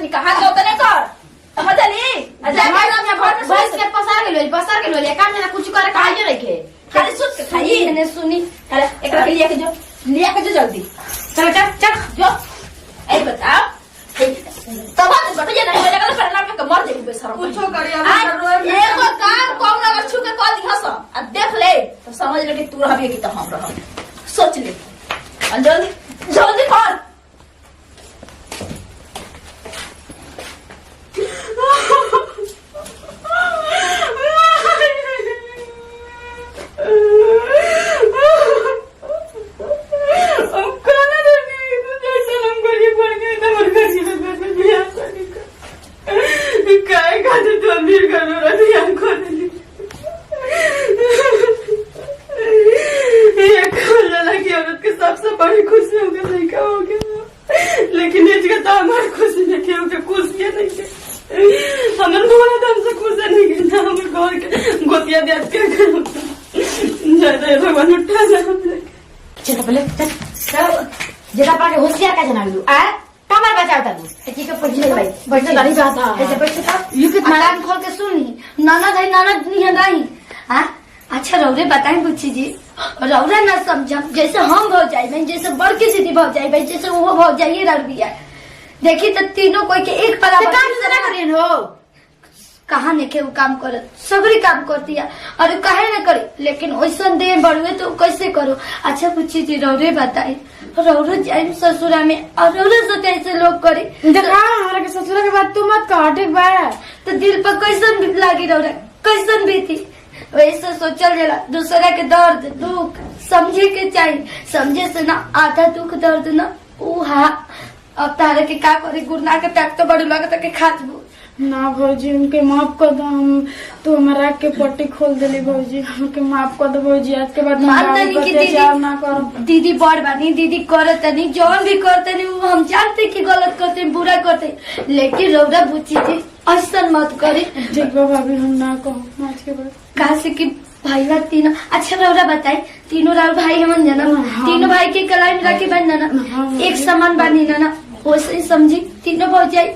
तनी कहां जाओ तने कर समझ ली अजा मैं घर में बस के पसार के लो काम ना कुछ करे काहे रखे खाली सुत के खाई मैंने सुनी। अरे एकरा के लिया के जो जल्दी चल चल चल जो ए बताओ तब तो बट ये नहीं लगा परिणाम में मर जाई बेशरम कुछो करी अब एगो काम कौन अगर छू के कह दिहस आ देख ले तो समझ ले कि तू रहबे कि तो हम रहब सोच ले जल्दी जल्दी कर सबसे बड़ी खुशी हो गया लड़का हो गया लेकिन इसका तो हमारी खुशी नहीं हो गया खुशी नहीं हमारे बोला तो हमसे खुश नहीं गया हमारे घर के गोतिया देख के ज्यादा भगवान उठा चल पहले चल जरा पाके होशियार का जना लू आ कमर बचाओ तब ठीक है पहुंच भाई बैठ गाड़ी जाता ऐसे बैठ का यू के मरान खोल के सुनी नाना नहीं है नहीं हां अच्छा रौरे बताएं बुच्ची जी रौरा ना समझ जैसे हम भौ जाए जैसे बड़की सिटी भौ जाए भाई जैसे वो भौ जाइए रबिया देखी तो तीनों कोई के एक बराबर काम से ना करियन हो कहां ने के वो काम कर सगरी काम करती है और काहे ना करे लेकिन ओइसन दे बड़वे तो कैसे करो। अच्छा बुच्ची जी रौरे बताए रौरो जाए ससुरा में और रौरे से कैसे लोग करे देखा हमारा के ससुरा के बात तू मत कह ठीक बा तो दिल पर कैसन लागी रौरा कैसन बीती वैसे सोचल जाला दूसरा के दर्द दुख समझे के चाहिए समझे से ना आधा दुख दर्द ना हाँ अब तारे के का करे गुरना के पैक तो बड़ी लगता के खातबू ना भौजी उनके माफ कर दो हम तो हमारा के पट्टी खोल देली भौजी हमके माफ कर दो भौजी आज के बाद ना करो दीदी बड़ बानी दीदी करत नहीं जौन भी करते नहीं वो हम जानते कि गलत करते बुरा करते लेकिन रौरा बुच्ची थी ऐसा मत करे ठीक बा भाभी हम ना कहो आज के बाद कहा से कि भाई बा तीनों अच्छा रौरा बताए तीनों राव भाई हमन जाना तीनों भाई के कलाई में रखे बन जाना एक समान बानी ना वैसे समझी तीनों भौजाई